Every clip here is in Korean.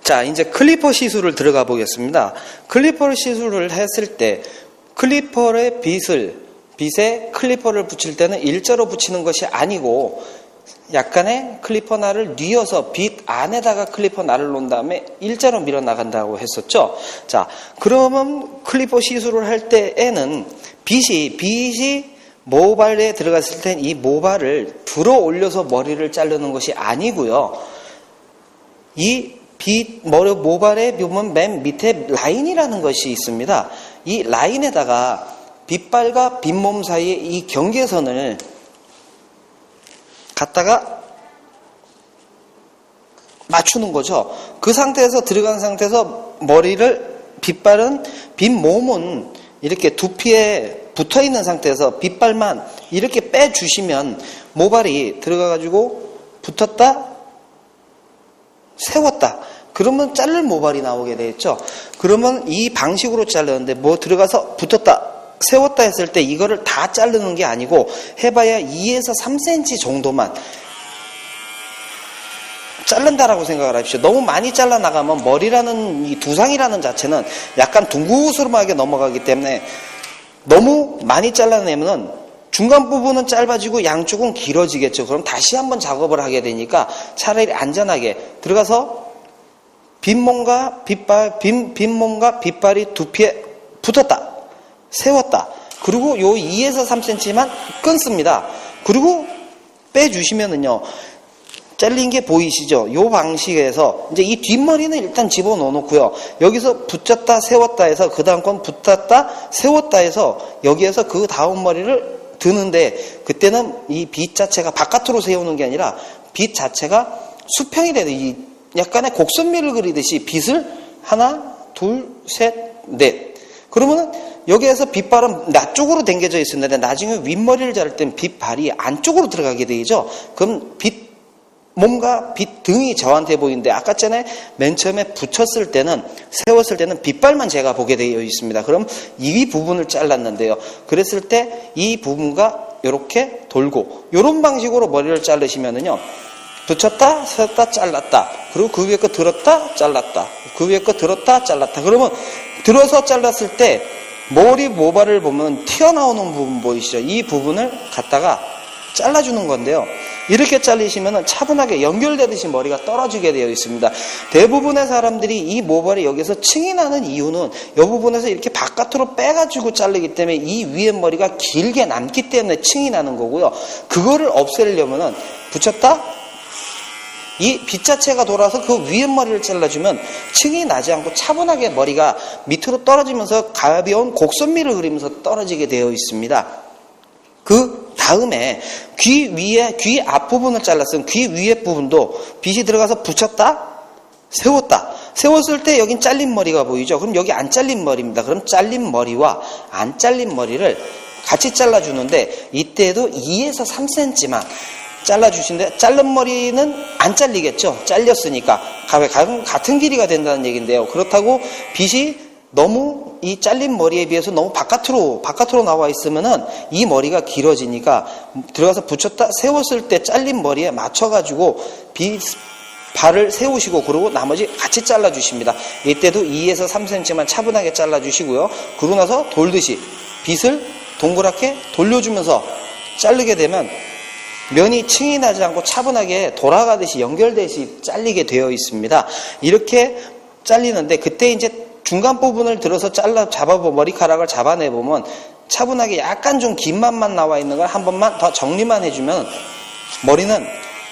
자, 이제 클리퍼 시술을 들어가 보겠습니다. 클리퍼 시술을 했을 때 클리퍼의 빗에 클리퍼를 붙일 때는 일자로 붙이는 것이 아니고 약간의 클리퍼 날을 뉘어서 빗 안에다가 클리퍼 날을 놓은 다음에 일자로 밀어 나간다고 했었죠. 자, 그러면 클리퍼 시술을 할 때에는 빗이 모발에 들어갔을 땐 이 모발을 들어 올려서 머리를 자르는 것이 아니고요. 이 모발에 보면 맨 밑에 라인이라는 것이 있습니다. 이 라인에다가 빗발과 빗몸 사이에 이 경계선을 갖다가 맞추는 거죠. 그 상태에서 들어간 상태에서 빗발은 빗몸은 이렇게 두피에 붙어 있는 상태에서 빗발만 이렇게 빼주시면 모발이 들어가가지고 붙었다 세웠다. 그러면 자를 모발이 나오게 되겠죠. 그러면 이 방식으로 자르는데 들어가서 붙었다 세웠다 했을 때 이거를 다 자르는 게 아니고 해봐야 2에서 3cm 정도만 자른다라고 생각을 하십시오. 너무 많이 잘라 나가면 머리라는 이 두상이라는 자체는 약간 둥그스름하게 넘어가기 때문에 너무 많이 잘라내면 중간 부분은 짧아지고 양쪽은 길어지겠죠. 그럼 다시 한번 작업을 하게 되니까 차라리 안전하게 들어가서 빗몸과 빗발이 두피에 붙었다. 세웠다. 그리고 요 2에서 3cm만 끊습니다. 그리고 빼주시면은요. 잘린 게 보이시죠? 요 방식에서 이제 이 뒷머리는 일단 집어넣어 놓고요. 여기서 붙였다 세웠다 해서 그 다음 건 붙였다 세웠다 해서 여기에서 그 다음 머리를 드는데 그때는 이 빗 자체가 바깥으로 세우는 게 아니라 빗 자체가 수평이 되는 이 약간의 곡선미를 그리듯이 빗을 하나, 둘, 셋, 넷. 그러면은 여기에서 빗발은 나쪽으로 당겨져 있었는데 나중에 윗머리를 자를 땐 빗발이 안쪽으로 들어가게 되죠. 그럼 몸과 빗 등이 저한테 보이는데 아까 전에 맨 처음에 붙였을 때는 세웠을 때는 빗발만 제가 보게 되어 있습니다. 그럼 이 부분을 잘랐는데요. 그랬을 때 이 부분과 이렇게 돌고 이런 방식으로 머리를 자르시면은요. 붙였다 세웠다 잘랐다. 그리고 그 위에 거 들었다 잘랐다. 그 위에 거 들었다 잘랐다. 그러면 들어서 잘랐을 때 머리 모발을 보면 튀어나오는 부분 보이시죠? 이 부분을 갖다가 잘라주는 건데요. 이렇게 잘리시면 차분하게 연결되듯이 머리가 떨어지게 되어 있습니다. 대부분의 사람들이 이 모발이 여기서 층이 나는 이유는 이 부분에서 이렇게 바깥으로 빼가지고 자르기 때문에 이 위에 머리가 길게 남기 때문에 층이 나는 거고요. 그거를 없애려면 붙였다 이 빗 자체가 돌아서 그 위에 머리를 잘라주면 층이 나지 않고 차분하게 머리가 밑으로 떨어지면서 가벼운 곡선미를 그리면서 떨어지게 되어 있습니다. 그 다음에 귀 앞부분을 잘랐으면 귀 위에 부분도 빗이 들어가서 붙였다 세웠다. 세웠을 때 여긴 잘린 머리가 보이죠. 그럼 여기 안 잘린 머리입니다. 그럼 잘린 머리와 안 잘린 머리를 같이 잘라주는데 이때도 2에서 3cm만 잘라주시는데 자른 머리는 안 잘리겠죠. 잘렸으니까 같은 길이가 된다는 얘기인데요. 그렇다고 빗이 너무 이 잘린 머리에 비해서 너무 바깥으로 나와 있으면은 이 머리가 길어지니까 들어가서 붙였다 세웠을 때 잘린 머리에 맞춰가지고 발을 세우시고 그러고 나머지 같이 잘라주십니다. 이때도 2에서 3cm만 차분하게 잘라주시고요. 그러고 나서 돌듯이 빗을 동그랗게 돌려주면서 자르게 되면 면이 층이 나지 않고 차분하게 돌아가듯이 연결되듯이 잘리게 되어 있습니다. 이렇게 잘리는데 그때 이제 중간 부분을 들어서 머리카락을 잡아내보면 차분하게 약간 좀 긴 맛만 나와 있는 걸 한 번만 더 정리만 해주면 머리는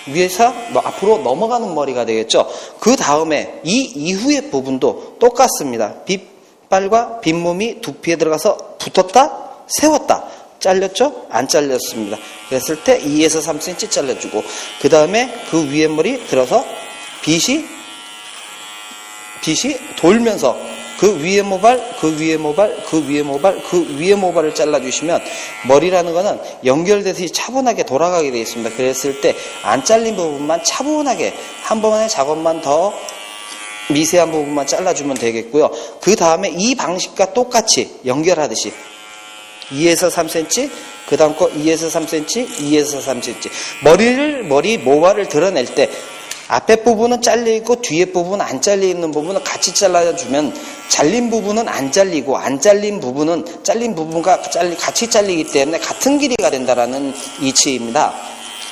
위에서 앞으로 넘어가는 머리가 되겠죠. 그 다음에 이 이후의 부분도 똑같습니다. 빗발과 빗몸이 두피에 들어가서 붙었다 세웠다. 잘렸죠? 안 잘렸습니다. 그랬을 때 2에서 3cm 잘라주고 그 다음에 그 위에 머리 들어서 빗이 돌면서 그 위에 모발, 그 위에 모발, 그 위에 모발, 그 위에 모발을 잘라주시면 머리라는 거는 연결되듯이 차분하게 돌아가게 되어 있습니다. 그랬을 때 안 잘린 부분만 차분하게 한 번의 작업만 더 미세한 부분만 잘라주면 되겠고요. 그 다음에 이 방식과 똑같이 연결하듯이 2에서 3cm, 그 다음 거 2에서 3cm, 2에서 3cm. 머리 모발을 드러낼 때 앞에 부분은 잘려있고 뒤에 부분은 안 잘려있는 부분은 같이 잘라주면 잘린 부분은 안 잘리고 안 잘린 부분은 잘린 부분과 같이 잘리기 때문에 같은 길이가 된다라는 이치입니다.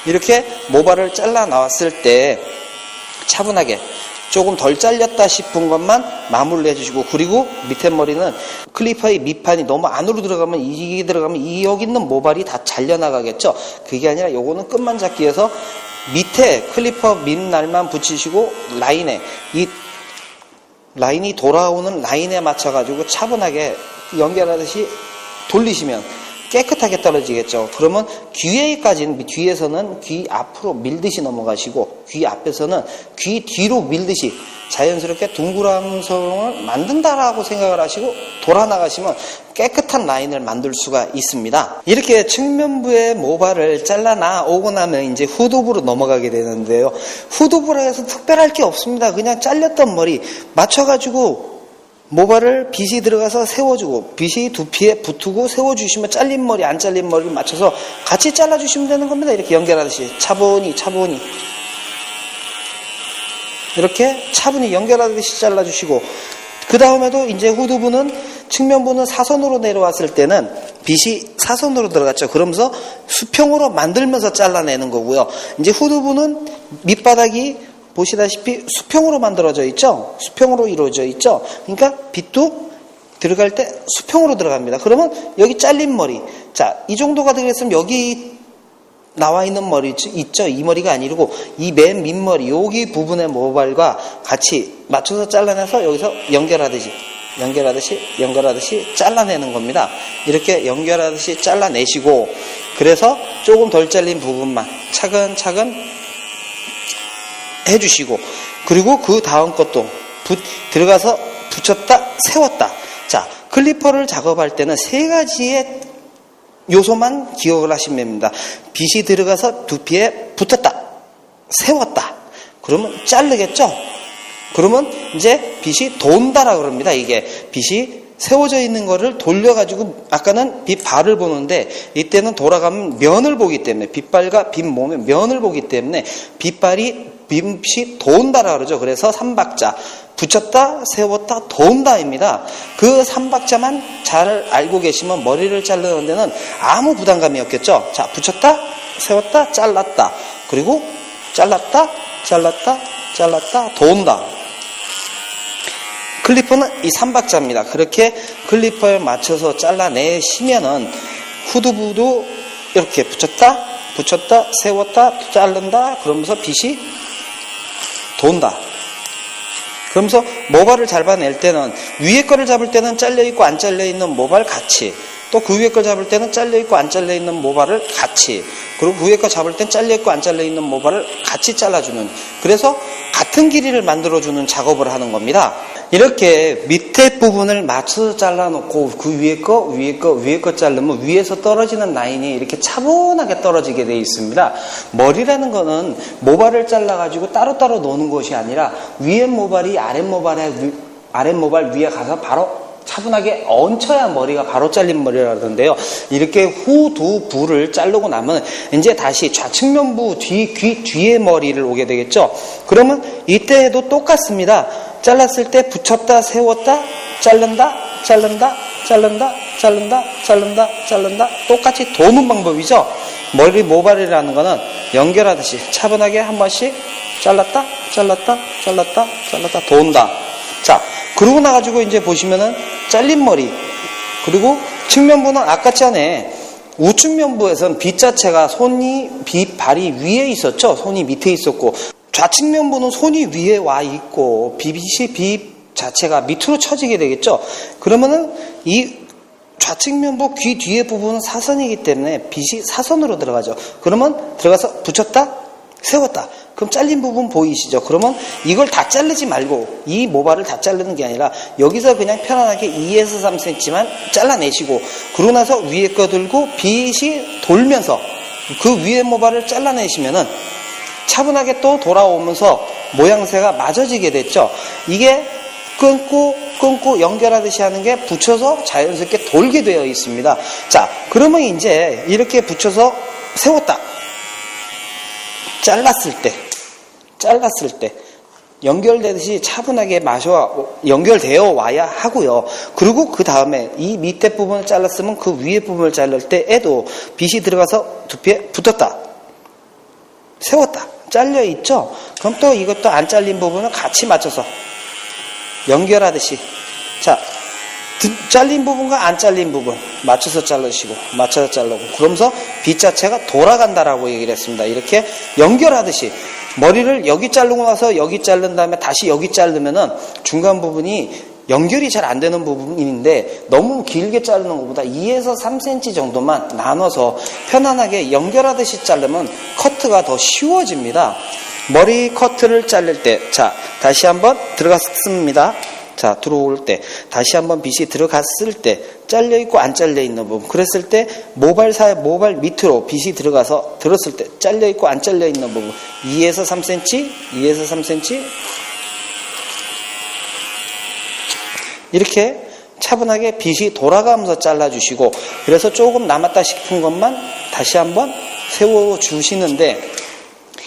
이렇게 모발을 잘라 나왔을 때 차분하게 조금 덜 잘렸다 싶은 것만 마무리를 해주시고, 그리고 밑에 머리는 클리퍼의 밑판이 너무 안으로 들어가면 이게 들어가면 이 여기 있는 모발이 다 잘려나가겠죠. 그게 아니라 요거는 끝만 잡기 위해서 밑에 클리퍼 밑날만 붙이시고 라인에 이 라인이 돌아오는 라인에 맞춰가지고 차분하게 연결하듯이 돌리시면 깨끗하게 떨어지겠죠. 그러면 귀에까지는, 뒤에서는 귀 앞으로 밀듯이 넘어가시고 귀 앞에서는 귀 뒤로 밀듯이 자연스럽게 둥그랑성을 만든다라고 생각을 하시고 돌아 나가시면 깨끗한 라인을 만들 수가 있습니다. 이렇게 측면부의 모발을 잘라 오고 나면 이제 후두부로 넘어가게 되는데요. 후두부라 해서 특별할 게 없습니다. 그냥 잘렸던 머리 맞춰가지고 모발을 빗이 들어가서 세워주고 빗이 두피에 붙고 세워주시면 잘린 머리 안 잘린 머리를 맞춰서 같이 잘라주시면 되는 겁니다. 이렇게 연결하듯이 차분히 이렇게 차분히 연결하듯이 잘라주시고, 그 다음에도 이제 후두부는 측면부는 사선으로 내려왔을 때는 빗이 사선으로 들어갔죠. 그러면서 수평으로 만들면서 잘라내는 거고요. 이제 후두부는 밑바닥이 보시다시피 수평으로 만들어져 있죠. 수평으로 이루어져 있죠. 그러니까 빗도 들어갈 때 수평으로 들어갑니다. 그러면 여기 잘린 머리, 자, 이 정도가 되겠으면 여기 나와 있는 머리 있죠. 이 머리가 아니고 이 맨 밑머리 여기 부분의 모발과 같이 맞춰서 잘라내서 여기서 연결하듯이 잘라내는 겁니다. 이렇게 연결하듯이 잘라내시고, 그래서 조금 덜 잘린 부분만 차근차근 해주시고, 그리고 그 다음 것도 들어가서 붙였다 세웠다. 자, 클리퍼를 작업할 때는 세 가지의 요소만 기억을 하시면 됩니다. 빗이 들어가서 두피에 붙었다 세웠다, 그러면 자르겠죠. 그러면 이제 빗이 돈다라 그럽니다. 이게 빗이 세워져 있는 거를 돌려가지고, 아까는 빗 발을 보는데 이때는 돌아가면 면을 보기 때문에, 빗발과 빗 몸의 면을 보기 때문에 빗이 돈다라 그러죠. 그래서 3박자 붙였다 세웠다 돈다입니다. 그 3박자만 잘 알고 계시면 머리를 자르는 데는 아무 부담감이 없겠죠. 자, 붙였다 세웠다 잘랐다, 그리고 잘랐다 돈다. 클리퍼는 이 3박자입니다. 그렇게 클리퍼에 맞춰서 잘라내시면은 후두부도 이렇게 붙였다 세웠다 자른다 그러면서 빗이 돈다. 그러면서 모발을 잡아낼 때는 위에 거를 잡을 때는 잘려있고 안 잘려있는 모발 같이, 또 그 위에 걸 잡을 때는 잘려있고 안 잘려있는 모발을 같이, 그리고 그 위에 거 잡을 때는 잘려있고 안 잘려있는 모발을 같이 잘라주는, 그래서 같은 길이를 만들어주는 작업을 하는 겁니다. 이렇게 밑에 부분을 맞춰서 잘라놓고 그 위에 거 자르면 위에서 떨어지는 라인이 이렇게 차분하게 떨어지게 되어 있습니다. 머리라는 거는 모발을 잘라가지고 따로따로 놓는 것이 아니라 위에 모발이 아랫모발 위에 가서 바로 차분하게 얹혀야 머리가 바로 잘린 머리라던데요. 이렇게 후두부를 자르고 나면 이제 다시 좌측면부 귀 뒤에 머리를 오게 되겠죠. 그러면 이때도 똑같습니다. 잘랐을 때 붙였다 세웠다 자른다 똑같이 도는 방법이죠. 머리 모발이라는 거는 연결하듯이 차분하게 한 번씩 잘랐다 돈다. 자, 그러고 나가지고 이제 보시면은 잘린 머리, 그리고 측면부는 아까 전에 우측면부에서는 빗 자체가 발이 위에 있었죠. 손이 밑에 있었고, 좌측면부는 손이 위에 와 있고 빗 자체가 밑으로 처지게 되겠죠. 그러면은 이 좌측면부 귀 뒤에 부분은 사선이기 때문에 빗이 사선으로 들어가죠. 그러면 들어가서 붙였다 세웠다, 그럼 잘린 부분 보이시죠? 그러면 이걸 다 자르지 말고 이 모발을 다 자르는 게 아니라 여기서 그냥 편안하게 2에서 3cm만 잘라내시고, 그러고 나서 위에 거 들고 빗이 돌면서 그 위에 모발을 잘라내시면은 차분하게 또 돌아오면서 모양새가 맞아지게 됐죠. 이게 끊고 연결하듯이 하는 게 붙여서 자연스럽게 돌게 되어 있습니다. 자, 그러면 이제 이렇게 붙여서 세웠다 잘랐을 잘랐을 때 연결되듯이 차분하게 연결되어 와야 하고요. 그리고 그 다음에 이 밑에 부분을 잘랐으면 그 위에 부분을 자를 때에도 빗이 들어가서 두피에 붙었다, 세웠다, 잘려 있죠. 그럼 또 이것도 안 잘린 부분을 같이 맞춰서 연결하듯이, 자, 잘린 부분과 안 잘린 부분 맞춰서 자르시고 맞춰서 자르고, 그러면서 빗 자체가 돌아간다라고 얘기를 했습니다. 이렇게 연결하듯이 머리를 여기 자르고 나서 여기 자른 다음에 다시 여기 자르면은 중간 부분이 연결이 잘 안 되는 부분인데, 너무 길게 자르는 것보다 2에서 3cm 정도만 나눠서 편안하게 연결하듯이 자르면 커트가 더 쉬워집니다. 머리 커트를 자를 때, 자, 다시 한번 들어갔습니다. 자, 들어올 때 다시 한번 빗이 들어갔을 때 잘려있고 안 잘려있는 부분, 그랬을 때 모발 밑으로 빗이 들어가서 들었을 때 잘려있고 안 잘려있는 부분 2에서 3cm, 2에서 3cm 이렇게 차분하게 빗이 돌아가면서 잘라주시고, 그래서 조금 남았다 싶은 것만 다시 한번 세워주시는데,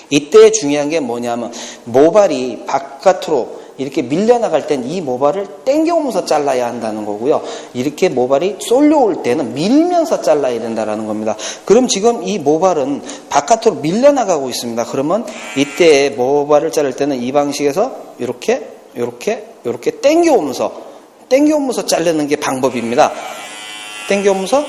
이때 중요한 게 뭐냐면 모발이 바깥으로 이렇게 밀려나갈 땐 이 모발을 당겨오면서 잘라야 한다는 거고요. 이렇게 모발이 쏠려올 때는 밀면서 잘라야 된다는 겁니다. 그럼 지금 이 모발은 바깥으로 밀려나가고 있습니다. 그러면 이때 모발을 자를 때는 이 방식에서 이렇게 당겨오면서 자르는 게 방법입니다. 당겨오면서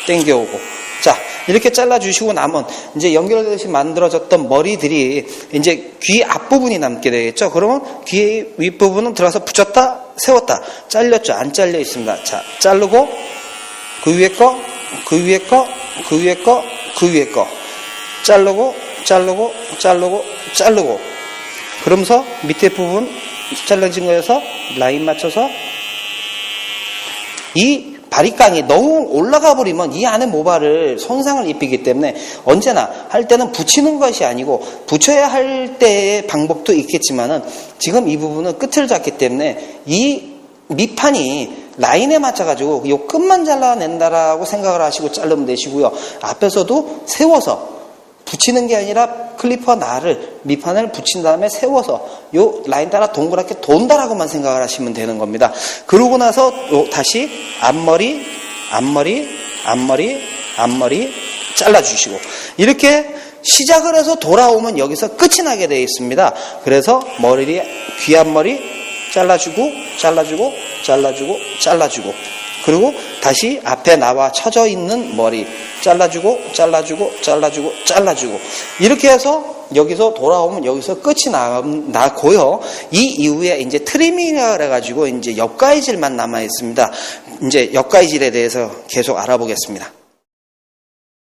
당겨오고. 자, 이렇게 잘라주시고 나면 이제 연결되듯이 만들어졌던 머리들이 이제 귀 앞부분이 남게 되겠죠. 그러면 귀 윗부분은 들어가서 붙였다, 세웠다, 잘렸죠. 안 잘려 있습니다. 자, 자르고 그 위에 거, 그 위에 거, 그 위에 거, 그 위에 거 자르고 그러면서 밑에 부분 잘라진 거에서 라인 맞춰서, 이 바리깡이 너무 올라가 버리면 이 안에 모발을 손상을 입히기 때문에 언제나 할 때는 붙이는 것이 아니고, 붙여야 할 때의 방법도 있겠지만은 지금 이 부분은 끝을 잡기 때문에 이 밑판이 라인에 맞춰가지고 이 끝만 잘라낸다라고 생각을 하시고 자르면 되시고요. 앞에서도 세워서 붙이는 게 아니라 클리퍼 날을 밑판을 붙인 다음에 세워서 요 라인 따라 동그랗게 돈다라고만 생각을 하시면 되는 겁니다. 그러고 나서 다시 앞머리 잘라주시고, 이렇게 시작을 해서 돌아오면 여기서 끝이 나게 되어 있습니다. 그래서 귀 앞머리 잘라주고 그리고 다시 앞에 나와 쳐져 있는 머리 잘라주고 이렇게 해서 여기서 돌아오면 여기서 끝이 나고요. 이 이후에 이제 트리밍이라 그래가지고 이제 옆가위질만 남아 있습니다. 이제 옆가위질에 대해서 계속 알아보겠습니다.